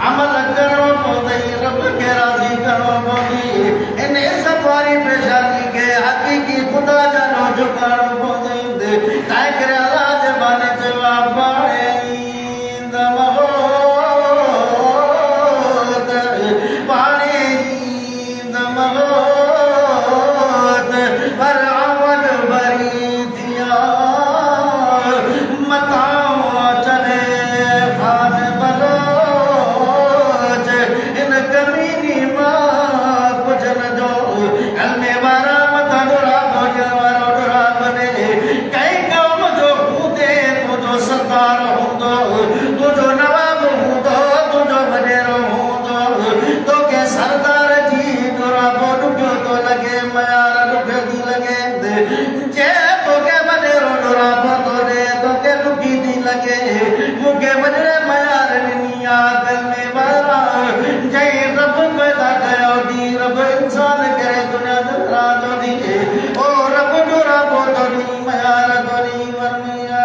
अमल करो तो रब के राजी करो ताए करे अल्लाह जे बाने जवाब पाणे दमहोत पाणे दमहोत पर अवल भरी दिया मताओ चले खान बलोच इन कमीनी मां कुछ न जो अलमे वारा मता डोरा भोजन वारो डोरा बने कई कौम जो हूंदे तुझो सरदार हूंदो तुझो नवाब हूंदो तुझो वडेरो हूंदो तोखे सरदार जी डोरा बोडुयो तो लगे मयार डुखे दी लगे जे तोखे वडेरो डोरा बोतो दे तोखे दुखी दी लगे मुखे वडरे मयार निया दिल में वारा जय रब पैदा कयो दी रब इंसान करे दुनिया दरा दो दी ओ रब डोरा बोतो दी मयार दोनी वरमिया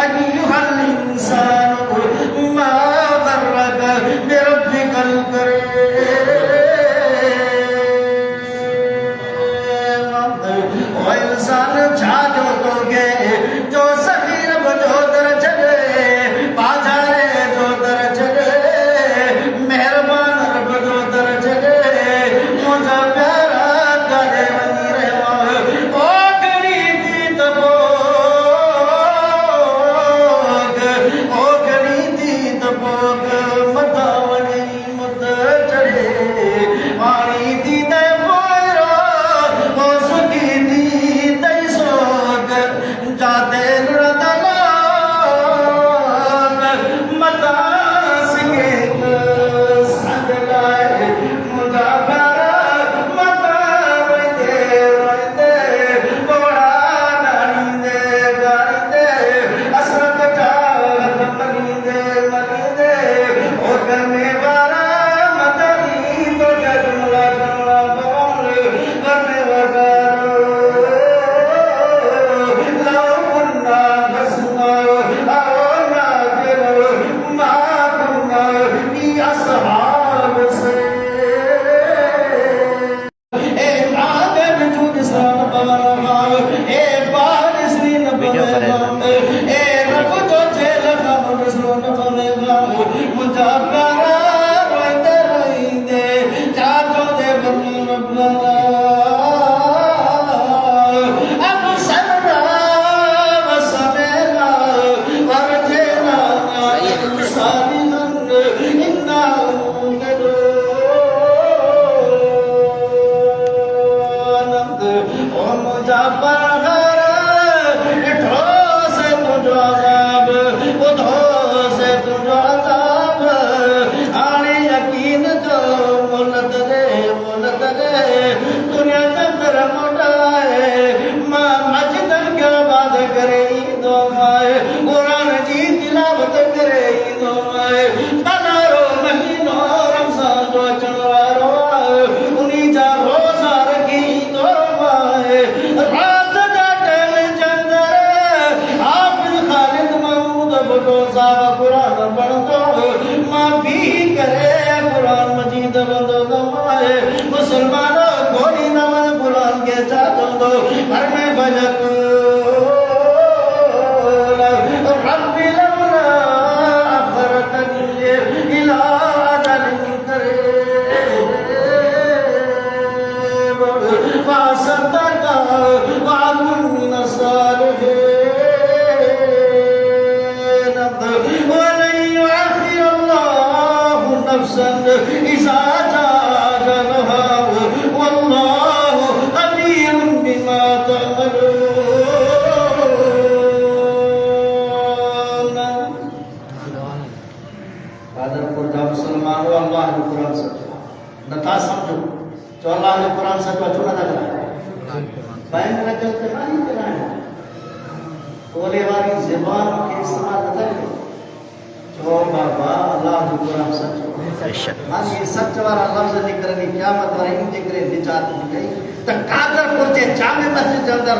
अय्युहल इंसानु मा गर्रक बिरब्बिकल करीम ओ इंसान छा जो तोगे जो सहीर बजो दर चले बाजारे जो दर चले मेहरबान रब जो दर चले मुझा प्यारा करे वनी रहवा ओ गणी दी तबोग ओ गणी दी तबोग मता वनी मुद चढ़े पानी दी दे मोरो ओ सुखी दी दई सोग जाते रदलान मता सिंगे संगलाए मुदा प्यारा मता रोइंदे बोड़ा नानींदे गानींदे असरत चाल मनींदे ओ करने वाला मदनी तो जुमला जुमला बोल करने वगारो लो कुन्ना बसना आओ नादिर मा कुन्ना बी असहाब से ए आगे बिचू इस्लाम बाबा ए बारिश नी न बनेगा ए रब तो जेल का मुझलो न बनेगा मुझा प्यारा रोइंदे रोइंदे चाचो दे बनी रब्बना अब सरना वसमेना वरजेना सालिहन इन्ना आनंद ओ मुझा प्यारा इठो से तुझो अज़ाब उधो से तुझो अज़ाब आने यकीन जो मुल्त दे दुनिया चंदर मोटाए मां मस्जिदन के बाद करे दो माए कुरान जी तिलावत करे दो माए बनारो महीनो रमजान जो चनवारो उन्हीं जा रोजा रखी दो माए रात जाटे चंदर हाफिज खालिद महमूद भुट्टो साहब कुरान पढ़दो मां भी करे कुरान मजीद बंदो दमाए मुसलमानो कोई नमन कुरान के चाचो दो घर में भजन रब्बी लौला अखरतनी इला अजलिन करीब फासदका वाकुन मिन सालिहीन वलन युअखिर अल्लाहु नफ्सन इज़ा जाअ अजलुहा वल्लाहु खबीरुन बिमा तअमलून आदरपुर जा मुसलमानो अल्लाह जो कुरान सचो नथा समझो जो अल्लाह जो कुरान सचो छो नथा कराए बैंक न चलते नहीं कराए बोले वाली ज़बान के इस्तेमाल नथा करो जो बाबा अल्लाह जो कुरान सचो मान ये सच वाला लफ्ज निकरनी क़यामत वाले इनके करे निजात मिले त कादरपुर जे जामे मस्जिद जे अंदर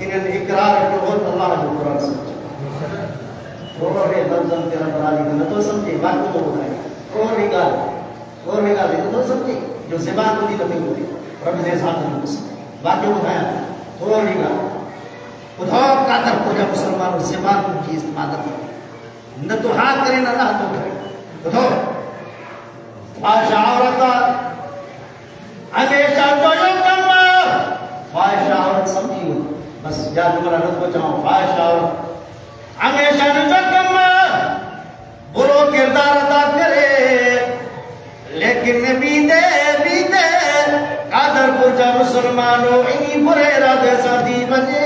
इन्हनि इकरार कयो हो अल्लाह जो कुरान सचो थोड़े लफ्ज़न तेरा बनाली न तो समझे वाक्य तो ॿुधाए थोड़ी ॻाल्हि न तो समझे जो ज़बान ॿुधी नथी ॿुधी रब जे साथ न समझे वाक्य ॿुधायां थोड़ी ॻाल्हि कादर पूजा मुसलमान ज़बान की इस्तेमाल न तो हाथ करे न हाथ करे तो फाहिश औरत हमेशा जो कम फाहिश औरत समझियो बस याद जुमला न को चाहो फाहिश औरत हमेशा जो कम बुरो किरदार अदा करे लेकिन बीदे कादर पूजा मुसलमानों इन्हीं बुरे इरादे साथी बने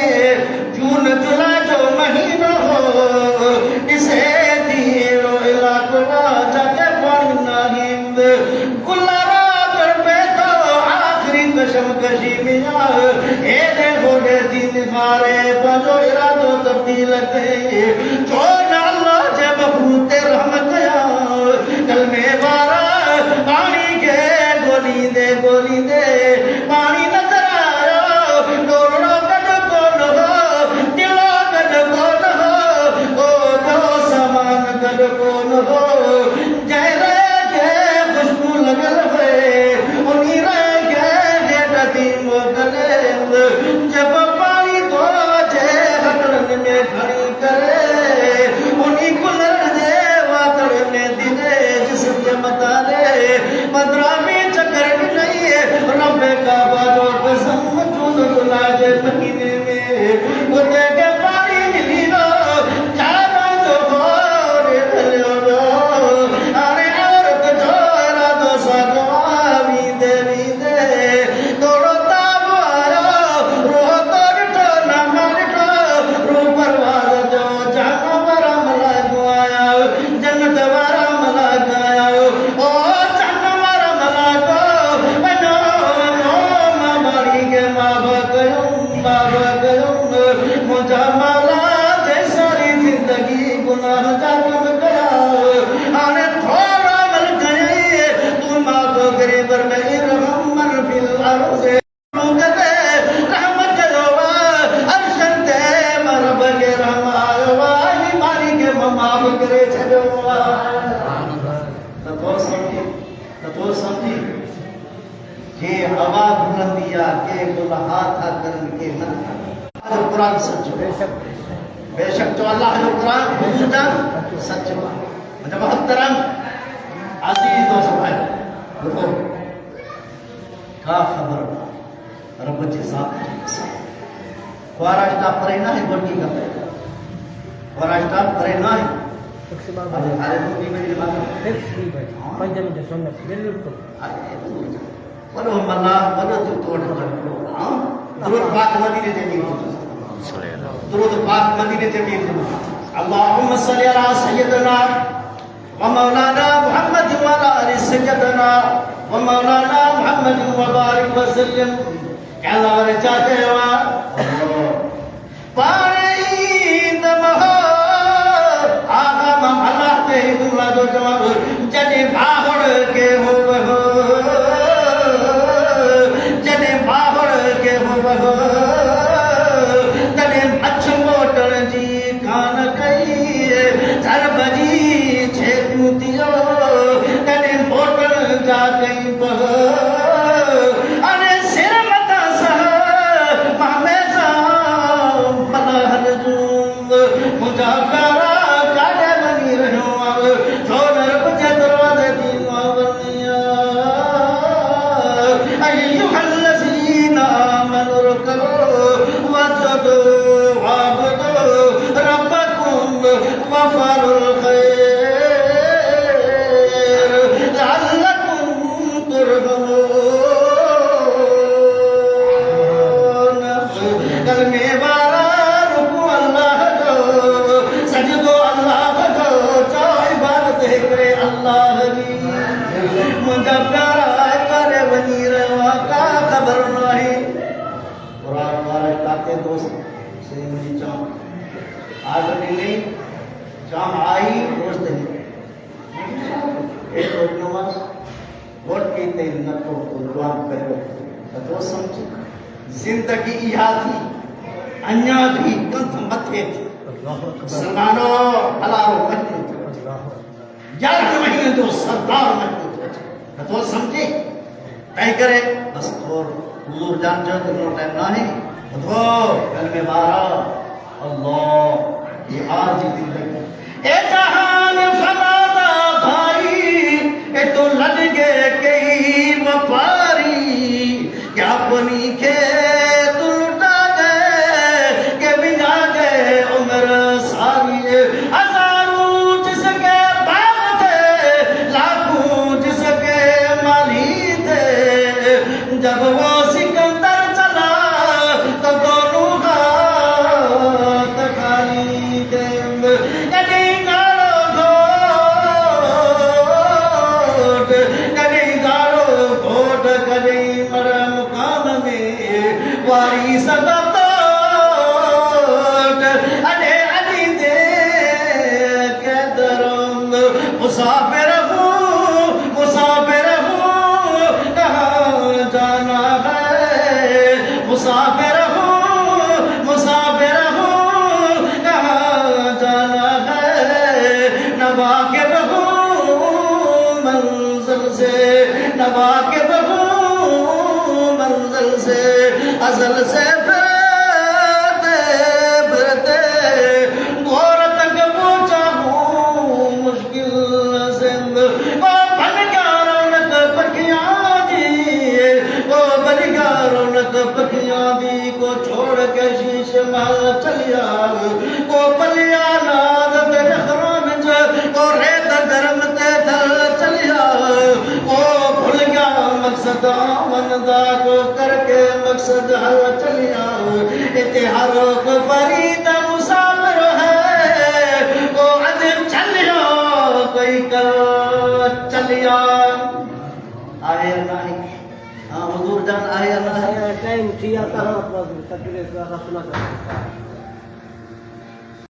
जून जुलाई जो महीना हो इसे दिलो इलाको जाके पढ़ना हिंद गुलारा कर बैठो आखिरी कसम कशी मिया ए देखो गे दिन मारे बजो इरादो तब्दील करे तो अल्लाह जब भूते रहमत या कल में बारा पानी के गोली दे पानी नजर आयो डोरो गड कौन हो दिलो गड कौन हो ओ दो समान गड कौन हो जय रे के खुशबू लगल है उन्हीं रे के डटी मोगले जब पानी तो जे हटन में खड़ी करे उन्हीं कुलर दे वातड़ में दिने जिसके मताले मदरा में चक्कर नहीं है रब्बे का बालो कसम चून लाजे महीने में उते के पानी मिली लो जाना तो बोरे लो अरे औरत जोरा दो सगवावी दे तोड़ो ताब आयो रो तो ना मारिटो रो परवाज जो जानवर मला गुआया जन्नत वारा मला गाया ओ मुझा माला दे सारी जिंदगी गुनाह जाम गया आने थोड़ा मल गए तू माफ गरीबर में रहम मन फिल अर्ज़ मुगदे रहमत जोवा अर्शन ते मरब के रहमावा मारी के माफ करे छजवा तो समझी के हवा बुलंदिया के गुनाह था करन के न कुरान सच बेशक तो अल्लाह जो कुरान सुना सच मतलब मोहतरम अजीज दोस्त भाई देखो का खबर रब के साथ वाराष्टा परेना है गोटी का वाराष्टा परेना है अरे गोटी में बात पंजाब में सुन्नत बिल्कुल बोलो मल्ला बोलो तू तोड़ कर हां दुरूद पाक मदीने जमील दुरूद पाक मदीने जमील अल्लाहुम्मा सल्ली अला सय्यदना व मौलाना मुहम्मद व अला आलि सय्यदना व मौलाना मुहम्मद व बारिक व सल्लम क्या लावर चाहते हो पानी दमहो आगा मम अल्लाह ते दुआ दो जवाब जने बाहर के हो जने बाहर के हो तने अच्छ मोटर जी कान कई सर बजी छे कुतियो तने मोटर जा गई बह अरे सिर मता सह हमेशा बलहर जूंग मुझा करा काटे बनी रहो छोड़ कुछ दरवाजे दी मावनिया अय्युहल लज़ीना आमनु रकबू वसदू वअबदू रब्बकुम वफअलुल खैर लअल्लकुम तुरहमून कलमे वाला रुकू अल्लाह को सजदो अल्लाह को चाहे इबादत करे अल्लाह की मुझा प्यारा करे बनी रवा का खबर नहीं कुरान वाले काते दोस्त से मुझे चाम आज नहीं चाम आई दोस्त नहीं एक रोज नमाज वोट की ते न तो दुआ करो तो समझ जिंदगी इहा थी अन्या भी कंथ मथे थी सलमानो हलारो मजनू थो 11 महीने जो सरदार मजनू थो तो समझे तय करे बस और हुजूर जान जो तो टाइम ना है तो कल में बारा अल्लाह ये आज ही दिन लगे ए जहान फलादा भाई ए तो लग गए कई व्यापारी क्या बनी के तू लुटा गए के बिना गए उम्र सारी हजारों जिसके बाप थे लाखों जिसके माली थे जब वो सिकंदर चला तो दोनों हाथ खाली थे कहीं गालो घोट कहीं गालो घोट कहीं मर मुकाम में वारी सदा अरे अली दे के दरंग मुसाफिर हूँ कहाँ जाना है मुसाफिर हूँ कहाँ जाना है नवाकिब हूँ मंजिल से नवाकिब हूँ मंजिल से अजल से बढ़ते घोर तक पहुँचा हूँ मुश्किल से वो बन गया रौनक पखियाँ दी वो बन गया रौनक पखियाँ दी को छोड़ के शीश महल चलिया को पलिया नाद तेरे खरान को रेत गर्म ते थल चलिया वो भूल गया मकसद आमनदा को करके मकसद हल चलिया इतिहारो को फरीदा मुसाफिर है वो अज चलिया कोई कर चलिया आए नहीं हाँ हुजूर जान आए नहीं टाइम थी आता है तकरीर का सुना